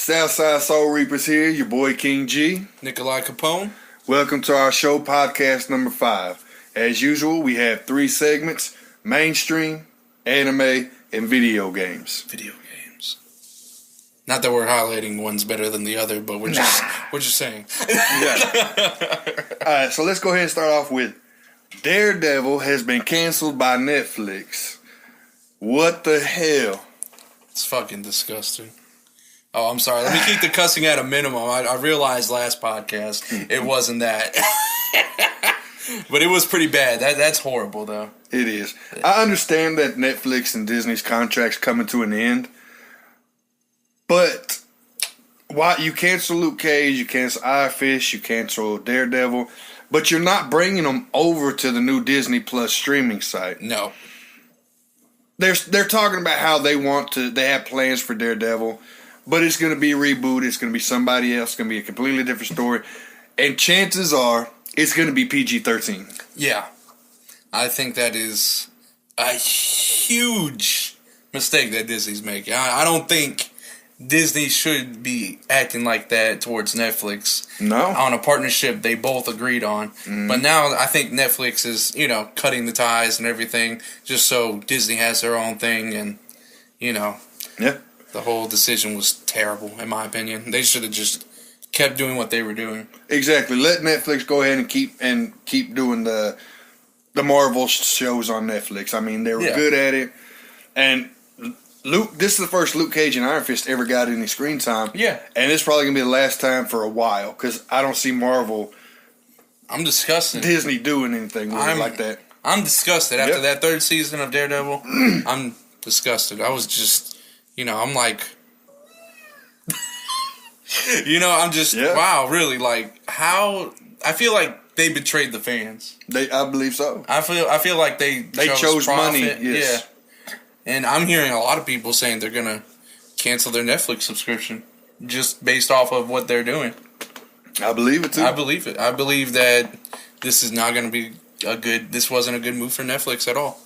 Southside Soul Reapers here, your boy King G. Nikolai Capone. Welcome to our show, podcast number 5. As usual, we have 3 segments: mainstream, anime, and video games. Video games. Not that we're highlighting one's better than the other, but we're just saying. Yeah. Alright, so let's go ahead and start off with Daredevil has been canceled by Netflix. What the hell? It's fucking disgusting. Oh, I'm sorry. Let me keep the cussing at a minimum. I realized last podcast it wasn't that. But it was pretty bad. That's horrible, though. It is. I understand that Netflix and Disney's contract's coming to an end. But why you cancel Luke Cage, you cancel Iron Fist, you cancel Daredevil, but you're not bringing them over to the new Disney Plus streaming site. No. They're talking about how they have plans for Daredevil, but it's going to be rebooted. It's going to be somebody else. It's going to be a completely different story. And chances are it's going to be PG-13. Yeah. I think that is a huge mistake that Disney's making. I don't think Disney should be acting like that towards Netflix. No. On a partnership they both agreed on. But now I think Netflix is, cutting the ties and everything just so Disney has their own thing and, Yeah. The whole decision was terrible, in my opinion. They should have just kept doing what they were doing. Exactly. Let Netflix go ahead and keep doing the Marvel shows on Netflix. I mean, they were good at it. And this is the first Luke Cage and Iron Fist ever got any screen time. Yeah. And it's probably going to be the last time for a while because I don't see Marvel. I'm disgusted. Disney doing anything like that. I'm disgusted. After that 3rd season of Daredevil, I'm disgusted. I was just... I'm like, I'm just, wow, really, like, how, I feel like they betrayed the fans. I believe so. I feel like they chose money, yes. Yeah. And I'm hearing a lot of people saying they're going to cancel their Netflix subscription just based off of what they're doing. I believe it, too. I believe it. I believe that this is not going to be this wasn't a good move for Netflix at all.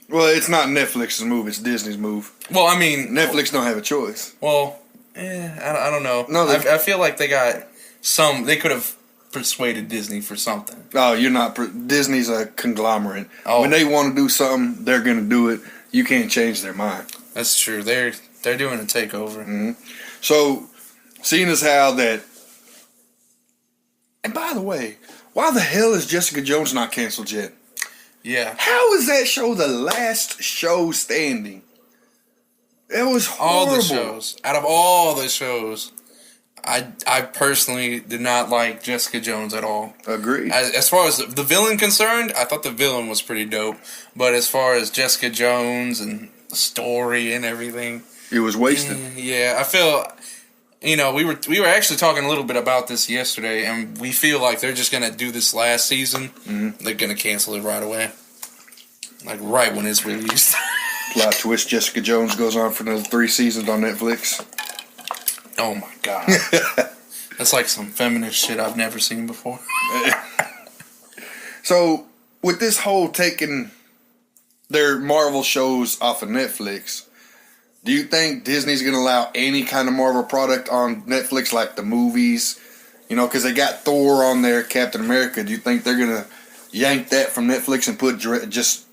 Well, it's not Netflix's move; it's Disney's move. Well, I mean, Netflix don't have a choice. Well, I don't know. No, I feel like they could have persuaded Disney for something. Oh, you're not. Disney's a conglomerate. Oh. When they want to do something, they're going to do it. You can't change their mind. That's true. They're doing a takeover. Mm-hmm. So, seeing as how that. And by the way, why the hell is Jessica Jones not canceled yet? Yeah. How is that show the last show standing? It was horrible. All the shows. Out of all the shows, I personally did not like Jessica Jones at all. Agreed. As far as the villain concerned, I thought the villain was pretty dope. But as far as Jessica Jones and the story and everything, it was wasted. Yeah, I feel... we were actually talking a little bit about this yesterday, and we feel like they're just going to do this last season. Mm-hmm. They're going to cancel it right away. Like, right when it's released. Plot twist, Jessica Jones goes on for another 3 seasons on Netflix. Oh, my God. That's like some feminist shit I've never seen before. So, with this whole taking their Marvel shows off of Netflix... Do you think Disney's going to allow any kind of Marvel product on Netflix, like the movies? Because they got Thor on there, Captain America. Do you think they're going to yank that from Netflix and put just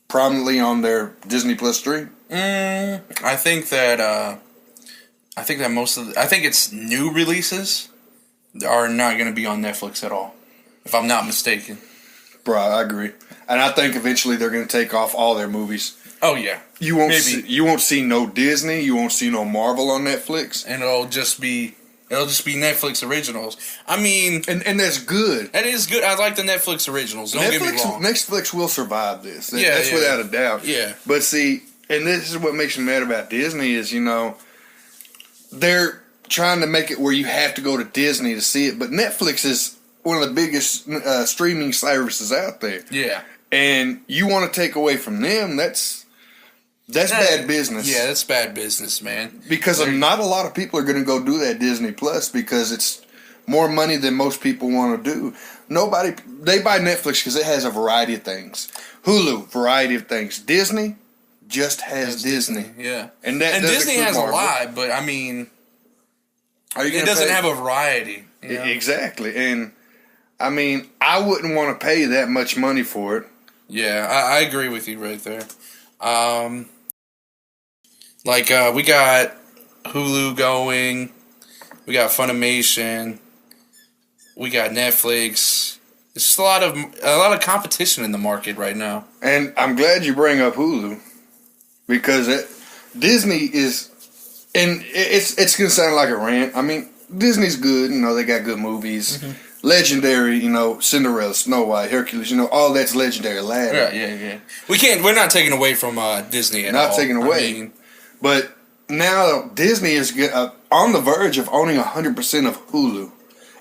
prominently on their Disney Plus stream? I think that I think it's new releases are not going to be on Netflix at all, if I'm not mistaken. Bro, I agree, and I think eventually they're going to take off all their movies. Oh yeah, you won't see no Disney, you won't see no Marvel on Netflix, and it'll just be Netflix originals. I mean, and that's good. That is good. I like the Netflix originals. Don't get me wrong. Netflix will survive this. That's without a doubt. Yeah. But see, and this is what makes me mad about Disney is they're trying to make it where you have to go to Disney to see it, but Netflix is one of the biggest streaming services out there. Yeah. And you want to take away from them, that's bad business. Yeah, that's bad business, man. Because not a lot of people are going to go do that Disney Plus because it's more money than most people want to do. They buy Netflix because it has a variety of things. Hulu, variety of things. Disney just has Disney. Yeah. And Disney has Marvel. A lot, but I mean, Are you It doesn't have a variety. You know? Exactly, and I mean, I wouldn't want to pay that much money for it. Yeah, I agree with you right there. We got Hulu going, we got Funimation, we got Netflix. It's just a lot of competition in the market right now. And I'm glad you bring up Hulu because Disney is, and it's gonna sound like a rant. I mean, Disney's good. You know, they got good movies. Mm-hmm. Legendary, you know, Cinderella, Snow White, Hercules, you know, all that's legendary. Aladdin. Yeah. We're not taking away from Disney at all. Not taking away. But now Disney is on the verge of owning 100% of Hulu.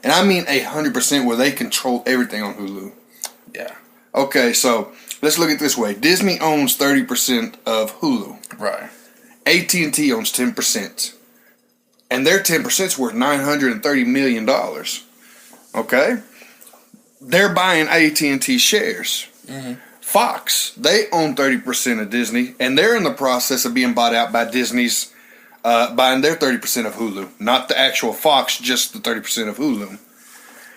And I mean 100% where they control everything on Hulu. Yeah. Okay, so let's look at it this way. Disney owns 30% of Hulu. Right. AT&T owns 10%. And their 10% is worth $930 million. Okay? They're buying AT&T shares. Mm-hmm. Fox, they own 30% of Disney, and they're in the process of being bought out by Disney's, buying their 30% of Hulu. Not the actual Fox, just the 30% of Hulu.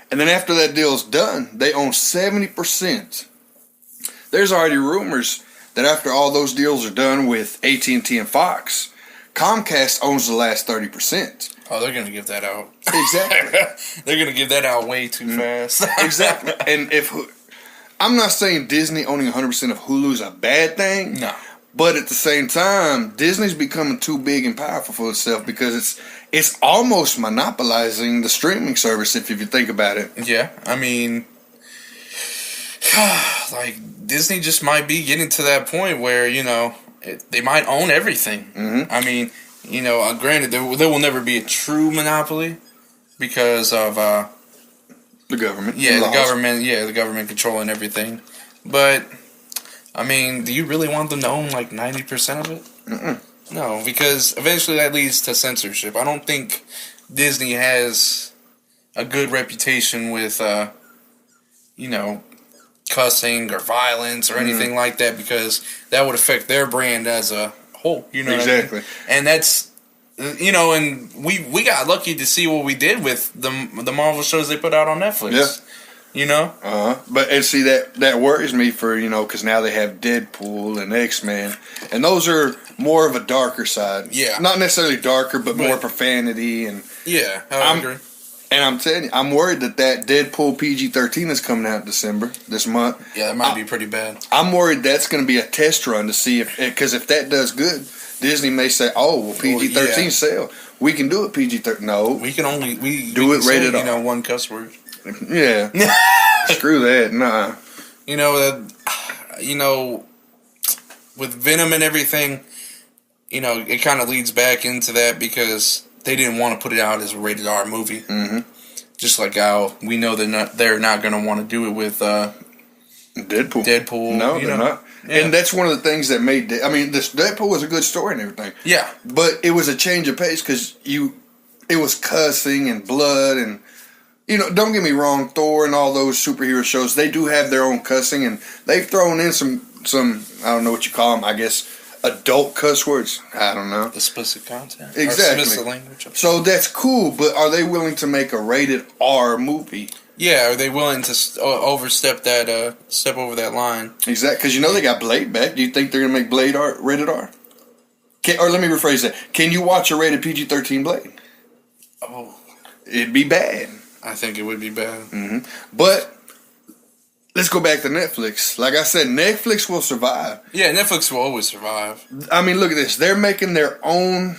And then after that deal's done, they own 70%. There's already rumors that after all those deals are done with AT&T and Fox, Comcast owns the last 30%. Oh, they're going to give that out. Exactly. They're going to give that out way too fast. Exactly. And I'm not saying Disney owning 100% of Hulu is a bad thing. No. But at the same time, Disney's becoming too big and powerful for itself because it's almost monopolizing the streaming service if you think about it. Yeah. I mean, like, Disney just might be getting to that point where, you know, they might own everything. Mm-hmm. I mean, you know, granted, there will never be a true monopoly because of the government. Yeah, the government controlling everything. But I mean, do you really want them to own like 90% of it? Mm-mm. No, because eventually that leads to censorship. I don't think Disney has a good reputation with, you know, cussing or violence or anything like that because that would affect their brand as a whole. You know exactly. What I mean? And that's, you know, and we got lucky to see what we did with the Marvel shows they put out on Netflix. Yeah. You know? But, and see, that worries me for, you know, because now they have Deadpool and X-Men, and those are more of a darker side. Yeah. Not necessarily darker, but more profanity. And yeah, I agree. And I'm telling you, I'm worried that Deadpool PG-13 is coming out this month. Yeah, that might be pretty bad. I'm worried that's going to be a test run to see because if that does good, Disney may say, "Oh, well, PG-13 sale. We can do it PG-13." No, we can only do it rated R. You know, one cuss word. Yeah, screw that. Nah. You know, with Venom and everything, you know, it kind of leads back into that because they didn't want to put it out as a rated R movie. Mm-hmm. Just like how we know they're not going to want to do it with Deadpool. No, they're not. Yeah. And that's one of the things that made this Deadpool was a good story and everything. Yeah. But it was a change of pace because it was cussing and blood and, you know, don't get me wrong, Thor and all those superhero shows, they do have their own cussing and they've thrown in some I don't know what you call them, I guess, adult cuss words. I don't know. Explicit content. Exactly. Explicit language. So that's cool, but are they willing to make a rated R movie? Yeah, are they willing to step over that line? Exactly, because you know they got Blade back. Do you think they're going to make Blade rated R? Or let me rephrase that. Can you watch a rated PG-13 Blade? Oh. It'd be bad. I think it would be bad. Mm-hmm. But let's go back to Netflix. Like I said, Netflix will survive. Yeah, Netflix will always survive. I mean, look at this. They're making their own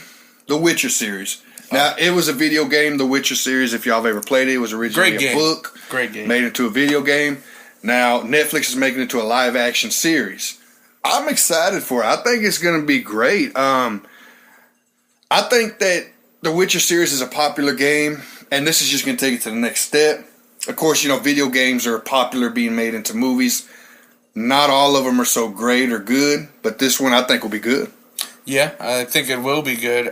The Witcher series. Now, it was a video game, The Witcher series, if y'all have ever played it. It was originally a book. Great game. Made into a video game. Now, Netflix is making it into a live-action series. I'm excited for it. I think it's going to be great. I think that The Witcher series is a popular game, and this is just going to take it to the next step. Of course, you know, video games are popular being made into movies. Not all of them are so great or good, but this one I think will be good. Yeah, I think it will be good.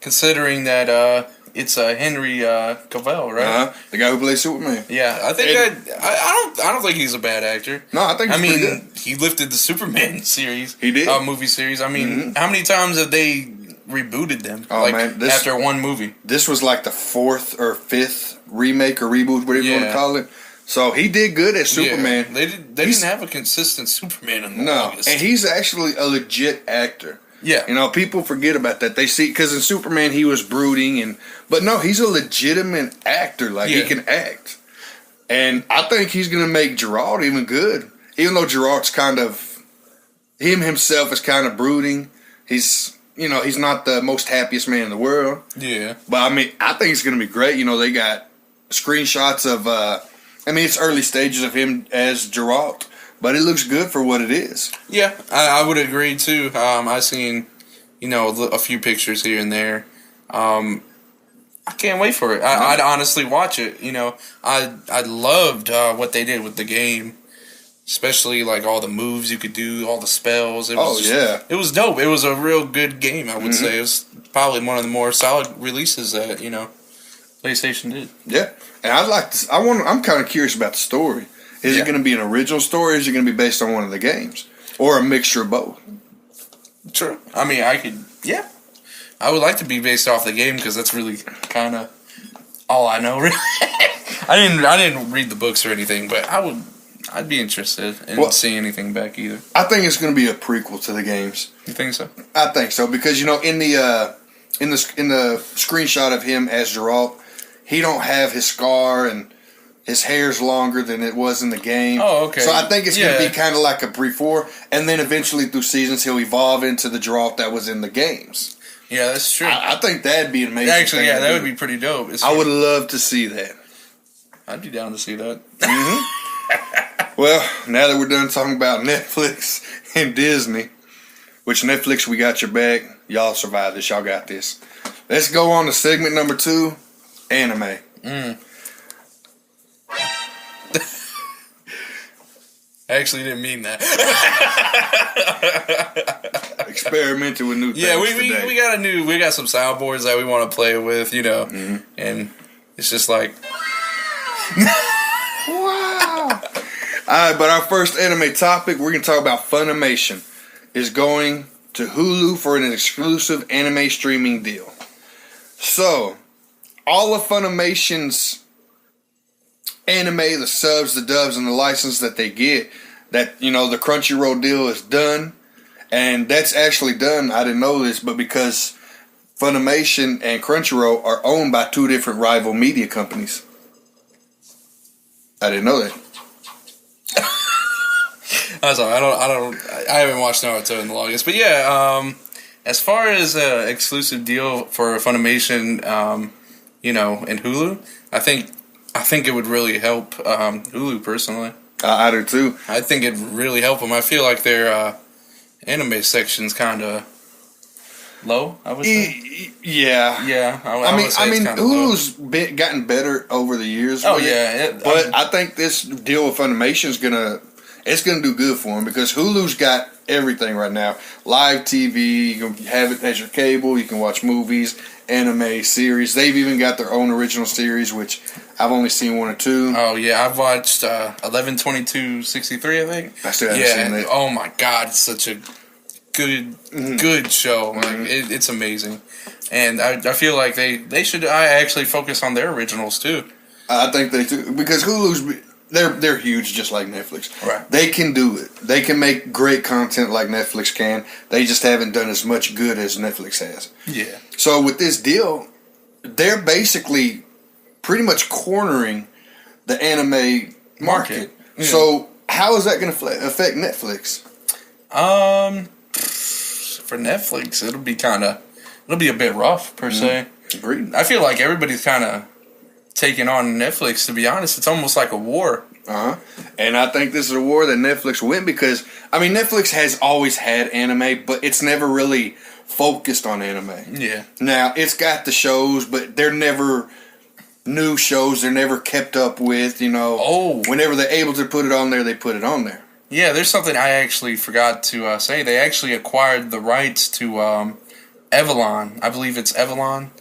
Considering that it's Henry Cavill, right? The guy who plays Superman. Yeah, I think I don't think he's a bad actor. No, I think he's pretty good. He lifted the Superman series. He did. Movie series. I mean, how many times have they rebooted them. Oh, man, after one movie. This was like the 4th or 5th remake or reboot, whatever you want to call it. So he did good as Superman. Yeah. They didn't have a consistent Superman in the longest. And he's actually a legit actor. Yeah. You know, people forget about that. They see, because in Superman he was brooding, but no, he's a legitimate actor. Like, he can act. And I think he's going to make Gerard even good. Even though Gerard's himself is kind of brooding. He's not the most happiest man in the world. Yeah. But, I mean, I think it's going to be great. You know, they got screenshots of, it's early stages of him as Gerard. But it looks good for what it is. Yeah, I would agree, too. I've seen, a few pictures here and there. I can't wait for it. I'd honestly watch it. I loved what they did with the game. Especially, like, all the moves you could do, all the spells. It was It was dope. It was a real good game, I would say. It was probably one of the more solid releases that, PlayStation did. Yeah. And I'm kind of curious about the story. Is it going to be an original story, or is it going to be based on one of the games? Or a mixture of both? True. I mean, I would like to be based off the game, because that's really kind of all I know, really. I didn't read the books or anything, but I'd be interested in seeing anything back either. I think it's going to be a prequel to the games. You think so? I think so, because, in the screenshot of him as Geralt, he don't have his scar, and his hair's longer than it was in the game. Oh, okay. So I think it's going to be kind of like a before, and then eventually through seasons he'll evolve into the Geralt that was in the games. Yeah, that's true. I think that'd be an amazing. Actually, that would be pretty dope. I would love to see that. I'd be down to see that. Well, now that we're done talking about Netflix and Disney, which Netflix, we got your back. Y'all survived this. Y'all got this. Let's go on to segment number 2, anime. I actually didn't mean that. Experimenting with new things. Yeah, we got some soundboards that we want to play with, and it's just like wow. Alright, but our first anime topic, we're gonna talk about Funimation is going to Hulu for an exclusive anime streaming deal. So, all of Funimation's anime, the subs, the dubs, and the license that they get, that, the Crunchyroll deal is done. And that's actually done, I didn't know this, but because Funimation and Crunchyroll are owned by 2 different rival media companies. I didn't know that. I'm sorry, I haven't watched Naruto in the longest. But yeah, as far as an exclusive deal for Funimation, and Hulu, I think it would really help Hulu personally. I do too. I think it'd really help them. I feel like their anime section's kind of low, I would say. Yeah. Yeah. I mean Hulu's gotten better over the years. Oh, yeah. But I think this deal with Funimation's it's gonna do good for them, because Hulu's got everything right now. Live TV, you can have it as your cable, you can watch movies, anime, series. They've even got their own original series, which I've only seen 1 or 2. Oh, yeah, I've watched 11, 22, 63, I think. I still haven't seen that. Oh, my God, it's such a good show. Like, it's amazing. And I feel like they should actually focus on their originals, too. I think they do, because Hulu's... They're huge, just like Netflix. Right. They can do it. They can make great content like Netflix can. They just haven't done as much good as Netflix has. Yeah. So with this deal, they're basically pretty much cornering the anime market. Yeah. So how is that going to affect Netflix? For Netflix, it'll be a bit rough per se. Agreed. I feel like everybody's kind of taking on Netflix, to be honest. It's almost like a war. And I think this is a war that Netflix will win, because Netflix has always had anime, but it's never really focused on anime. Yeah. Now, it's got the shows, but they're never new shows. They're never kept up with, Whenever they're able to put it on there, they put it on there. Yeah, there's something I actually forgot to say. They actually acquired the rights to Avalon. I believe it's Avalon.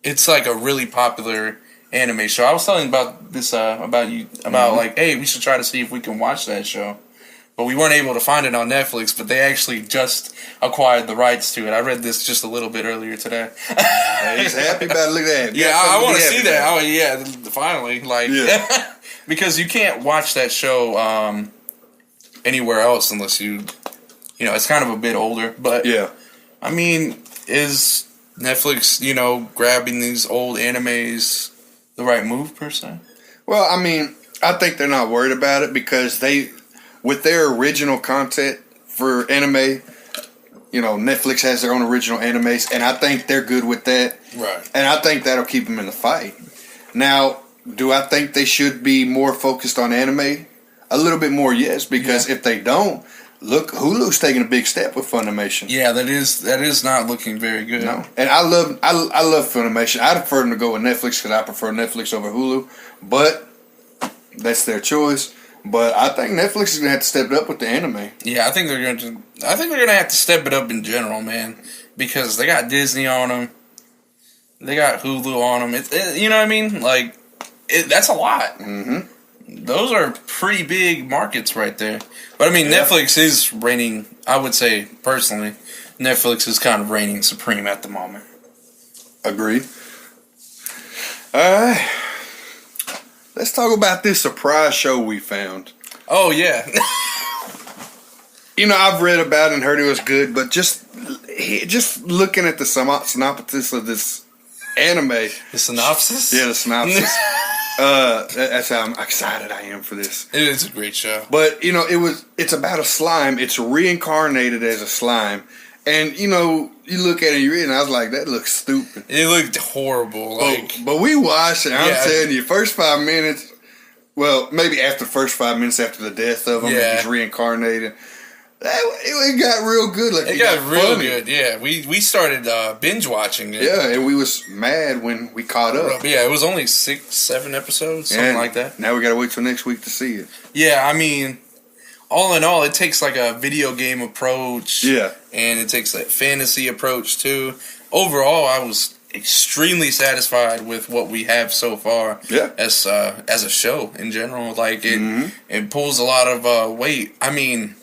It's like a really popular anime show. I was telling about this, like, hey, we should try to see if we can watch that show. but we weren't able to find it on Netflix. But they actually just acquired the rights to it. I read this just a little bit earlier today. He's happy about it. Look at that. Yeah, I want to see that. Oh yeah, finally, Yeah. because you can't watch that show anywhere else unless it's kind of a bit older. But Yeah. I mean, is Netflix, grabbing these old animes the right move per se? Well, I mean, I think they're not worried about it because with their original content for anime, Netflix has their own original animes, and I think they're good with that. Right. And I think that'll keep them in the fight. Now, do I think they should be more focused on anime? A little bit more, yes, because if they don't, look, Hulu's taking a big step with Funimation. Yeah, that is not looking very good. No, and I love Funimation. I prefer them to go with Netflix because I prefer Netflix over Hulu, but that's their choice. But I think Netflix is gonna have to step it up with the anime. Yeah, I think they're gonna have to step it up in general, man, because they got Disney on them, they got Hulu on them. You know what I mean? Like, that's a lot. Mm-hmm. Those are pretty big markets right there. But I mean, Netflix is reigning. I would say personally, Netflix is kind of reigning supreme at the moment. Agreed. All right. Let's talk about this surprise show we found. Oh, yeah. I've read about it and heard it was good, but just looking at the synopsis of this anime. The synopsis? Yeah, the synopsis. That's how excited I am for this. It is a great show. But, it's about a slime. It's reincarnated as a slime. And, you look at it and you read it, and I was like, that looks stupid. It looked horrible. But we watched it, and I'm telling you, first 5 minutes, well, maybe after the first 5 minutes after the death of him, he's reincarnated. It got real good. Like, it got real funny. Good, yeah. We started binge watching it. Yeah, and we was mad when we caught up. Yeah, it was only 6-7 episodes, something like that. Now we got to wait till next week to see it. Yeah, I mean, all in all, it takes like a video game approach. Yeah. And it takes a fantasy approach too. Overall, I was extremely satisfied with what we have so far. Yeah. As a show in general, like it pulls a lot of weight. I mean,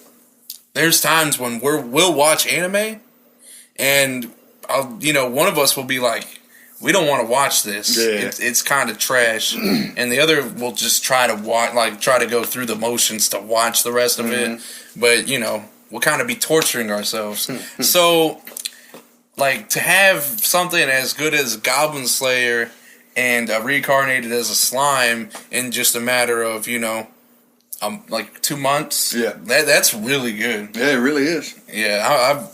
there's times when we'll watch anime, and one of us will be like, we don't want to watch this. Yeah. It's kind of trash, and the other will just try to go through the motions to watch the rest of it. But we'll kind of be torturing ourselves. So, like, to have something as good as Goblin Slayer and reincarnated as a slime in just a matter of like 2 months. Yeah, that's really good. Yeah, it really is. Yeah,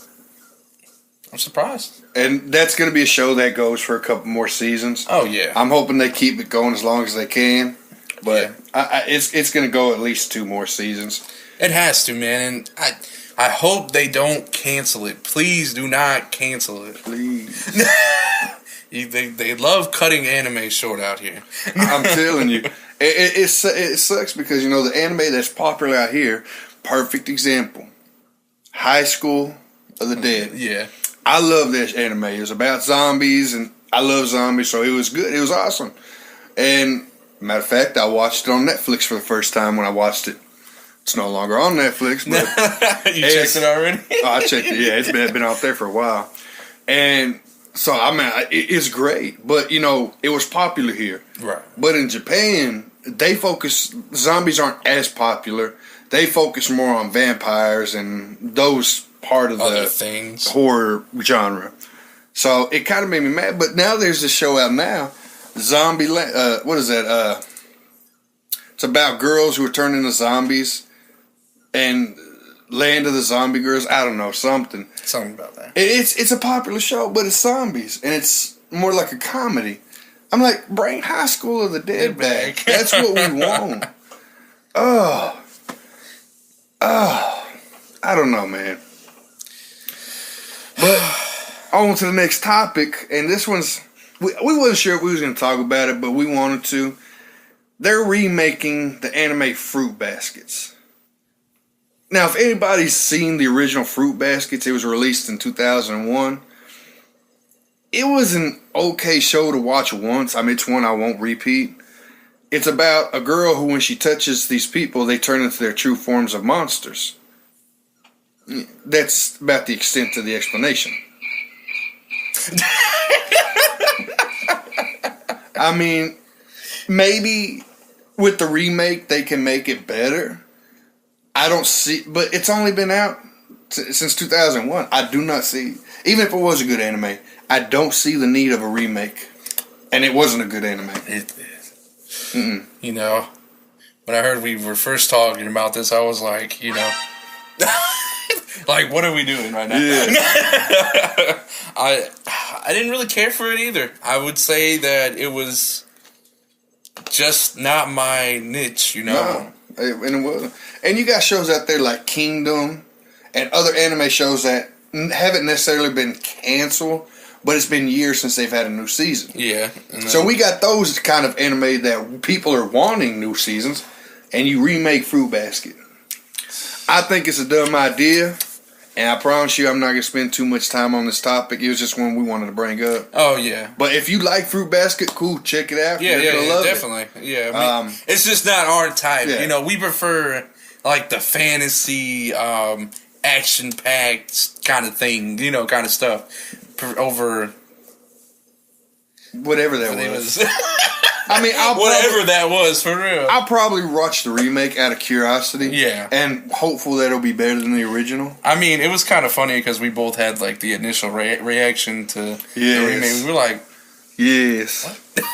I'm surprised. And that's going to be a show that goes for a couple more seasons. Oh yeah, I'm hoping they keep it going as long as they can. But it's going to go at least 2 more seasons. It has to, man. And I hope they don't cancel it. Please do not cancel it. Please. They love cutting anime short out here. I'm telling you. It sucks because, the anime that's popular out here, perfect example, High School of the Dead. Yeah. I love this anime. It was about zombies, and I love zombies, so it was good. It was awesome. And, matter of fact, I watched it on Netflix for the first time when I watched it. It's no longer on Netflix, but... You checked it already? I checked it, yeah. It's been out there for a while. And... So, I mean, it's great, but, it was popular here. Right. But in Japan, zombies aren't as popular. They focus more on vampires and those part of other the things. Horror genre. So, it kind of made me mad. But now there's this show out now, Zombieland. What is that? It's about girls who are turned into zombies and... Land of the Zombie Girls, I don't know, something about that. It's a popular show, but it's zombies, and it's more like a comedy. I'm like, bring High School of the Dead back. That's what we want. Oh, I don't know, man. But on to the next topic, and this one's we wasn't sure if we was going to talk about it, but we wanted to. They're remaking the anime Fruit Baskets. Now, if anybody's seen the original Fruit Baskets, it was released in 2001. It was an okay show to watch once. I mean, it's one I won't repeat. it's about a girl who, when she touches these people, they turn into their true forms of monsters. That's about the extent of the explanation. I mean, maybe with the remake they can make it better. I don't see, but it's only been out since 2001. I do not see, even if it was a good anime, I don't see the need of a remake. And it wasn't a good anime. You know, when I heard we were first talking about this, I was like, you know, like, what are we doing right now? Yeah. I didn't really care for it either. I would say that it was just not my niche, you know. No, and it wasn't. And you got shows out there like Kingdom and other anime shows that haven't necessarily been canceled, but it's been years since they've had a new season. Yeah. So we got those kind of anime that people are wanting new seasons, and you remake Fruit Basket. I think it's a dumb idea, and I promise you I'm not going to spend too much time on this topic. It was just one we wanted to bring up. Oh, yeah. But if you like Fruit Basket, cool, check it out. Yeah, definitely. It. Yeah, I mean, it's just not our type. Yeah. You know, we prefer, like, the fantasy, action-packed kind of thing, you know, kind of stuff over whatever that was. I mean, that was, for real. I'll probably watch the remake out of curiosity. Yeah. And hopeful that it'll be better than the original. I mean, it was kind of funny because we both had, like, the initial reaction to the remake. We were like, yes. What?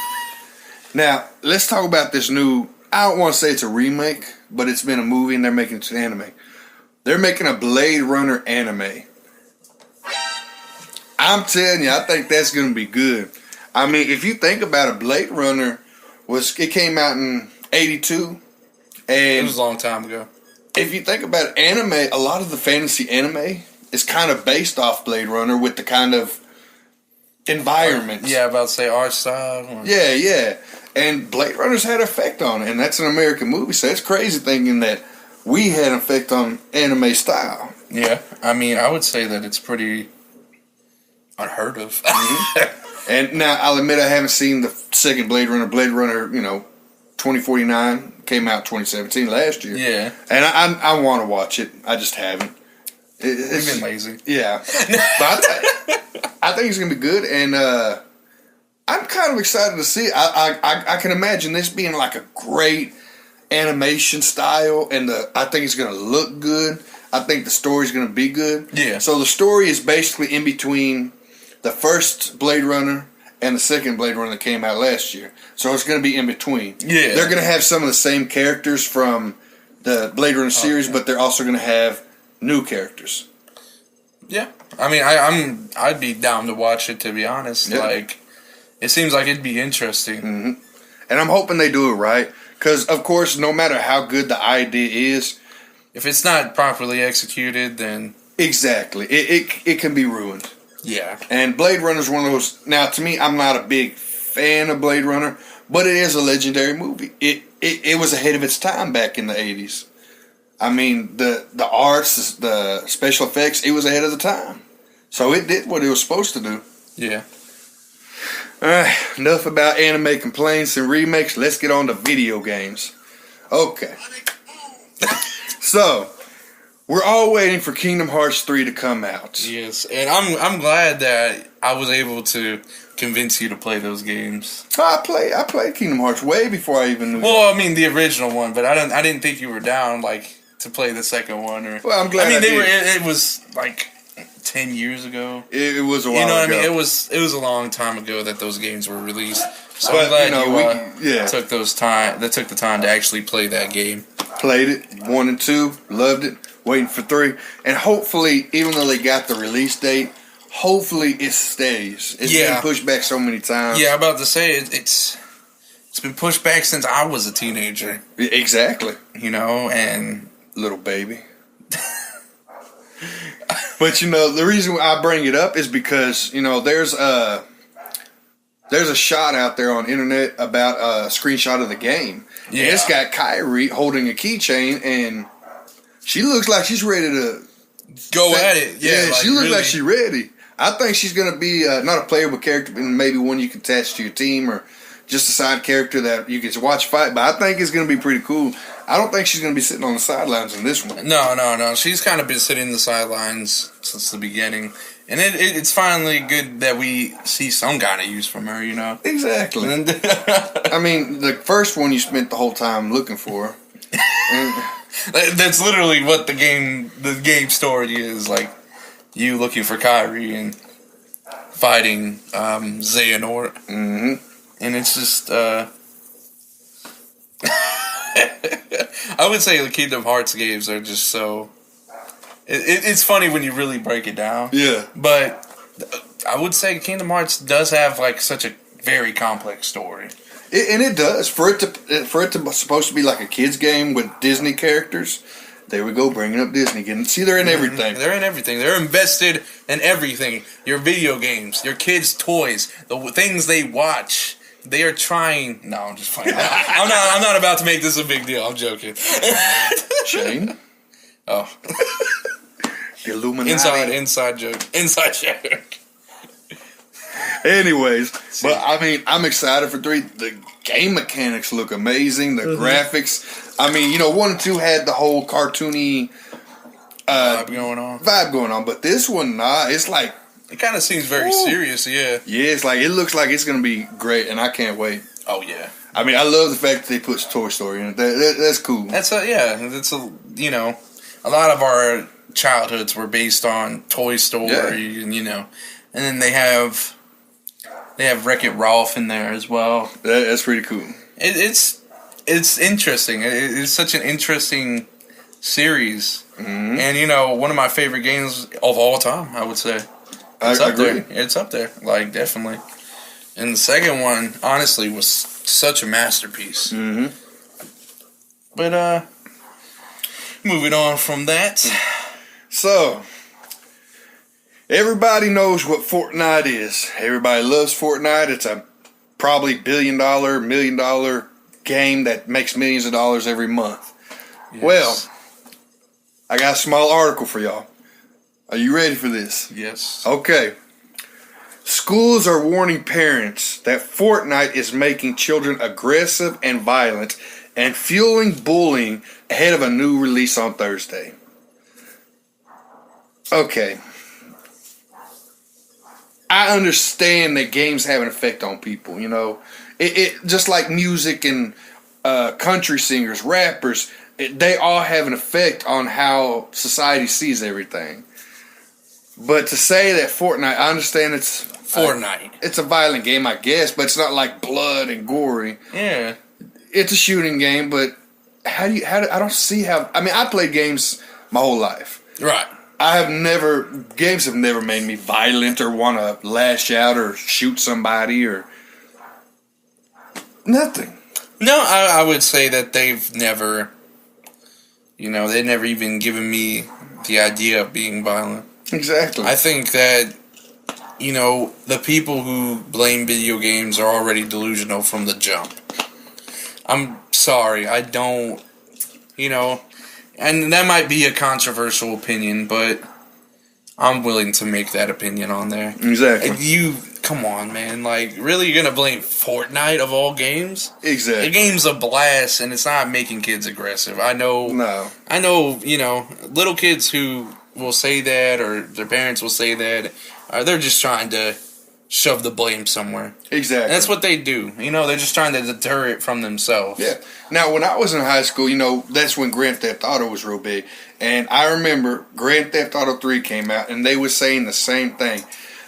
Now, let's talk about this new, I don't want to say it's a remake, but it's been a movie and they're making it to an anime. They're making a Blade Runner anime. I'm telling you, I think that's going to be good. I mean, if you think about it, Blade Runner it came out in 82. And it was a long time ago. If you think about it, anime, a lot of the fantasy anime is kind of based off Blade Runner with the kind of environment. Yeah, about to say art style. Yeah. And Blade Runner's had an effect on it, and that's an American movie, so it's crazy thinking that we had an effect on anime style. Yeah, I mean, I would say that it's pretty unheard of. And now, I'll admit I haven't seen the second Blade Runner. Blade Runner, 2049 came out 2017 last year. Yeah. And I want to watch it. I just haven't. You've been lazy. Yeah. But I think it's going to be good, and I'm kind of excited to see it. I can imagine this being like a great animation style, and I think it's going to look good. I think the story's going to be good. Yeah. So the story is basically in between the first Blade Runner and the second Blade Runner that came out last year. So it's going to be in between. Yeah. They're going to have some of the same characters from the Blade Runner series, but they're also going to have new characters. Yeah. I mean, I'd be down to watch it, to be honest. Yeah. Like, it seems like it'd be interesting. Mm-hmm. And I'm hoping they do it right. Because, of course, no matter how good the idea is, if it's not properly executed, then... Exactly. It can be ruined. Yeah. And Blade Runner is one of those... Now, to me, I'm not a big fan of Blade Runner, but it is a legendary movie. It was ahead of its time back in the 80s. I mean, the arts, the special effects, it was ahead of the time. So it did what it was supposed to do. Yeah. Alright, enough about anime complaints and remakes. Let's get on to video games. Okay. So... we're all waiting for Kingdom Hearts 3 to come out. Yes, and I'm glad that I was able to convince you to play those games. I played Kingdom Hearts way before I even knew. Well, I mean the original one, but I didn't think you were down to play the second one. Well, I'm glad. I mean, it was like 10 years ago. It was a while ago. You know what I mean? It was a long time ago that those games were released. So but, I'm glad you took the time to actually play that game. Played it 1 and 2, loved it. Waiting for 3, and hopefully, even though they got the release date, hopefully it stays. It's been pushed back so many times. Yeah, I'm about to say it's been pushed back since I was a teenager. Exactly. And little baby. But the reason I bring it up is because there's a shot out there on internet about a screenshot of the game. Yeah, and it's got Kyrie holding a keychain and. She looks like she's ready to go at it. Yeah, she looks like she's ready. I think she's going to be not a playable character, but maybe one you can attach to your team or just a side character that you can watch fight. But I think it's going to be pretty cool. I don't think she's going to be sitting on the sidelines in this one. No. She's kind of been sitting in the sidelines since the beginning. And it's finally good that we see some kind of use from her, you know? Exactly. I mean, the first one you spent the whole time looking for. That's literally what the game story is. Like, you looking for Kyrie and fighting Xehanort. Mm-hmm. And it's just... I would say the Kingdom Hearts games are just so... It's funny when you really break it down. Yeah. But I would say Kingdom Hearts does have like such a very complex story. And it does. For it to be supposed to be like a kid's game with Disney characters, there we go, bringing up Disney again. See, they're in everything. They're in everything. They're invested in everything. Your video games, your kids' toys, the things they watch. They are trying... No, I'm just playing. I'm not about to make this a big deal. I'm joking. Shane? Oh. The Illuminati. Inside joke. Inside joke. Anyways, but I mean, I'm excited for 3. The game mechanics look amazing. The graphics. I mean, 1 and 2 had the whole cartoony vibe going on. But this one, it's like... It kind of seems very serious, yeah. Yeah, it's like, it looks like it's going to be great, and I can't wait. Oh, yeah. I mean, I love the fact that they put Toy Story in it. That's cool. That's a lot of our childhoods were based on Toy Story, and and then they have Wreck-It Ralph in there as well. That's pretty cool. It's interesting. It's such an interesting series, and one of my favorite games of all time, I would say. It's up there. It's up there, like definitely. And the second one, honestly, was such a masterpiece. Mm-hmm. But moving on from that. So, everybody knows what Fortnite is. Everybody loves Fortnite. It's a probably $1 million game that makes millions of dollars every month. Yes. Well, I got a small article for y'all. Are you ready for this? Yes. Okay. Schools are warning parents that Fortnite is making children aggressive and violent and fueling bullying ahead of a new release on Thursday. Okay. I understand that games have an effect on people, It just like music and country singers, rappers, they all have an effect on how society sees everything. But to say that Fortnite, I understand it's Fortnite. It's a violent game, I guess, but it's not like blood and gory. Yeah. It's a shooting game, but I don't see how. I mean, I played games my whole life. Right. Games have never made me violent or want to lash out or shoot somebody or nothing. No, I would say that they've never, they've never even given me the idea of being violent. Exactly. I think that, the people who blame video games are already delusional from the jump. I'm sorry, I don't, and that might be a controversial opinion, but I'm willing to make that opinion on there. Exactly. Come on, man. Like, really, you're going to blame Fortnite of all games? Exactly. The game's a blast, and it's not making kids aggressive. I know, little kids who will say that, or their parents will say that, they're just trying to shove the blame somewhere. Exactly. And that's what they do. They're just trying to deter it from themselves. Yeah. Now, when I was in high school, that's when Grand Theft Auto was real big. And I remember Grand Theft Auto 3 came out, and they were saying the same thing.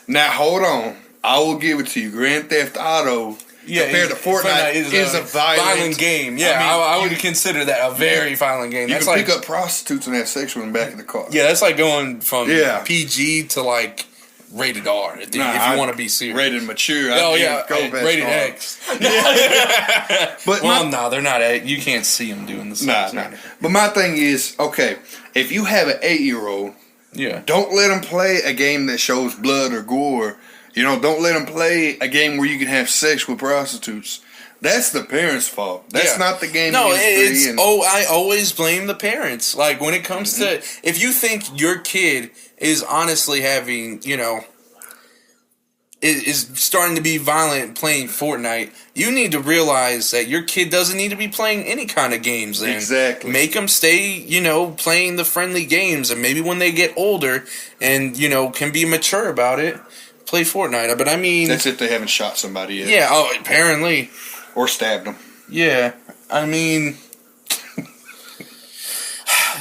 Now, hold on. I will give it to you. Grand Theft Auto, compared to Fortnite is a violent game. Yeah, I would consider that a very violent game. You can pick up prostitutes and have sex with them back in the car. Yeah, that's like going from PG to like rated R. If you want to be serious, rated mature. Rated X. But they're not. You can't see them doing this. Nah. But my thing is, okay, if you have an 8-year-old, don't let them play a game that shows blood or gore. Don't let them play a game where you can have sex with prostitutes. That's the parents' fault. That's not the game. No, I always blame the parents. Like, when it comes to, if you think your kid is honestly having, is starting to be violent playing Fortnite, you need to realize that your kid doesn't need to be playing any kind of games then. Exactly. Make them stay, playing the friendly games, and maybe when they get older and, can be mature about it, play Fortnite. But I mean... That's if they haven't shot somebody yet. Yeah, apparently. Or stabbed them. Yeah, I mean...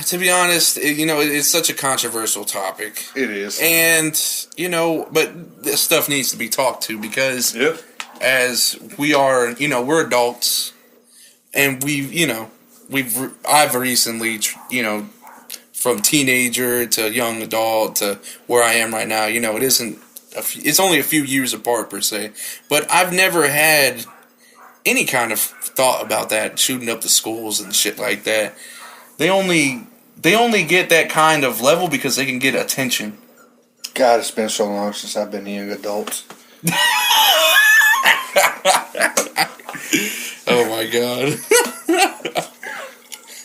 To be honest, it's such a controversial topic. It is. And, but this stuff needs to be talked to because as we are, we're adults and I've recently, from teenager to young adult to where I am right now, it's only a few years apart per se, but I've never had any kind of thought about that, shooting up the schools and shit like that. They only get that kind of level because they can get attention. God, it's been so long since I've been a young adult. Oh my God.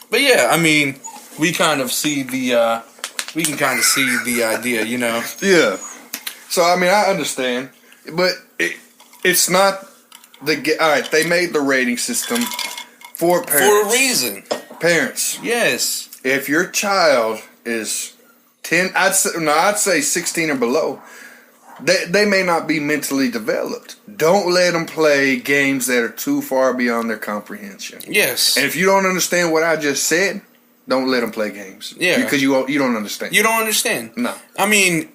But yeah, I mean, we can kind of see the idea, Yeah. So I mean, I understand, but it's not all right. They made the rating system for parents for a reason. Parents. Yes. If your child is 10, I'd say 16 or below, they may not be mentally developed. Don't let them play games that are too far beyond their comprehension. Yes. And if you don't understand what I just said, don't let them play games. Yeah. Because you don't understand. You don't understand. No. I mean,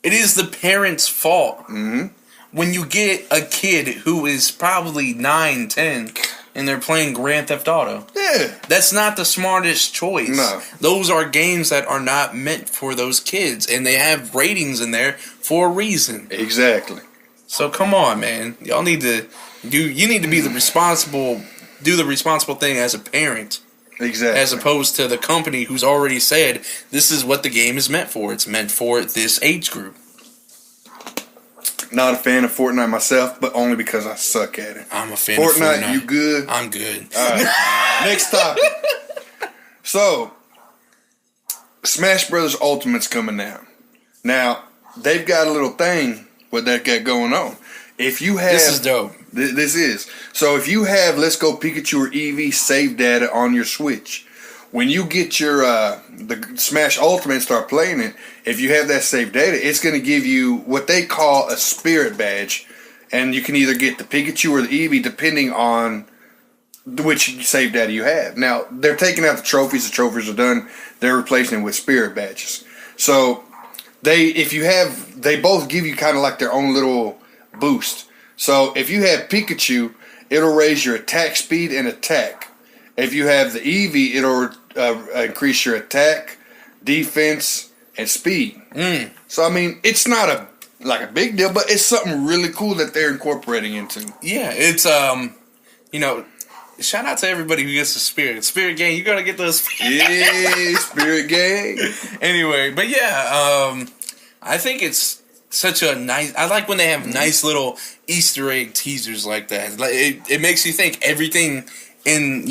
it is the parents' fault. Mm-hmm. When you get a kid who is probably 9, 10... and they're playing Grand Theft Auto. Yeah. That's not the smartest choice. No. Those are games that are not meant for those kids, and they have ratings in there for a reason. Exactly. So come on, man. Y'all need to be the responsible thing as a parent. Exactly. As opposed to the company who's already said, this is what the game is meant for. It's meant for this age group. Not a fan of Fortnite myself, but only because I suck at it. I'm a fan of Fortnite. Fortnite, you good? I'm good. All right. Next topic. So, Smash Brothers Ultimate's coming out. Now, they've got a little thing what they got going on. If you have... This is dope. This is. So, if you have Let's Go Pikachu or Eevee save data on your Switch, when you get your the Smash Ultimate and start playing it, if you have that saved data, it's going to give you what they call a spirit badge, and you can either get the Pikachu or the Eevee depending on which save data you have. Now they're taking out the trophies. The trophies are done. They're replacing it with spirit badges. So they both give you kind of like their own little boost. So if you have Pikachu, it'll raise your attack speed and attack. If you have the Eevee, it'll increase your attack, defense, and speed. So, I mean, it's not a big deal, but it's something really cool that they're incorporating into. Yeah, it's, shout out to everybody who gets the Spirit. Spirit Gang, you gotta get those. Yeah, Spirit Gang. Anyway, but yeah, I think it's such a nice... I like when they have nice little Easter egg teasers like that. Like it makes you think everything... in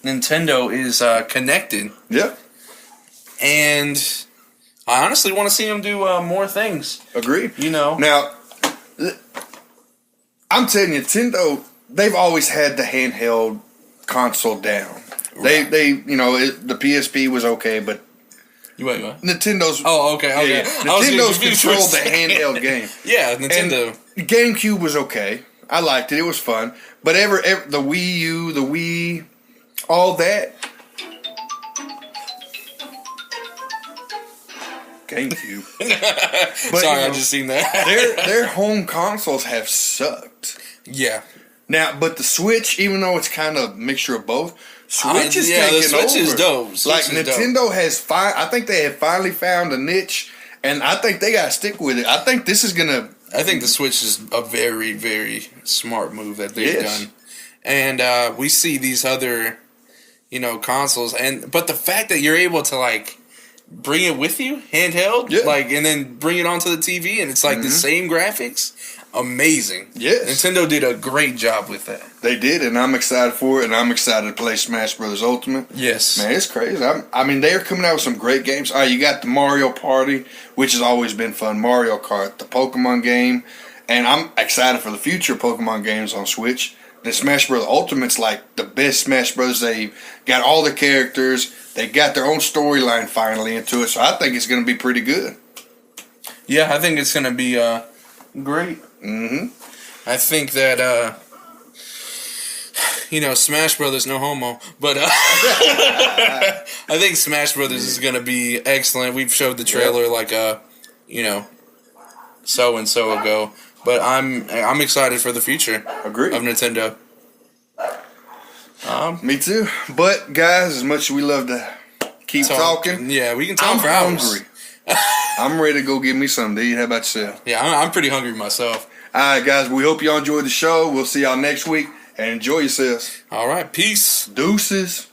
Nintendo is connected. Yeah. And I honestly want to see them do more things. Agreed. Now, I'm telling you, Nintendo, they've always had the handheld console down. Right. The PSP was okay, but Wait, what? Nintendo okay. Nintendo's controlled the handheld game. Yeah, Nintendo. And GameCube was okay. I liked it. It was fun. But the Wii U, the Wii, all that. GameCube. But, sorry, I just seen that. their home consoles have sucked. Yeah. Now, but the Switch, even though it's kind of a mixture of both, Switch is taking over. The Switch is dope. Nintendo has I think they have finally found a niche, and I think they got to stick with it. I think this is going to... I think the Switch is a very, very smart move that they've done. And we see these other, consoles. But the fact that you're able to, bring it with you, handheld, and then bring it onto the TV, and it's, the same graphics, amazing. Yes. Nintendo did a great job with that. They did, and I'm excited for it, and I'm excited to play Smash Brothers Ultimate. Yes. Man, it's crazy. They're coming out with some great games. All right, you got the Mario Party, which has always been fun. Mario Kart, the Pokemon game, And I'm excited for the future Pokemon games on Switch. The Smash Bros. Ultimate's like the best Smash Bros. They got all the characters. They got their own storyline finally into it. So I think it's going to be pretty good. Yeah, I think it's going to be great. Mm-hmm. I think that, Smash Brothers, no homo, but I think Smash Brothers is going to be excellent. We've showed the trailer so and so ago, but I'm excited for the future. Agree. Of Nintendo. Me too. But guys, as much as we love to keep talking, yeah, we can talk I'm for hours. hungry. I'm ready to go get me something to eat. How about yourself? Yeah, I'm pretty hungry myself. All right, guys. We hope y'all enjoyed the show. We'll see y'all next week and enjoy yourselves. All right, peace. Deuces.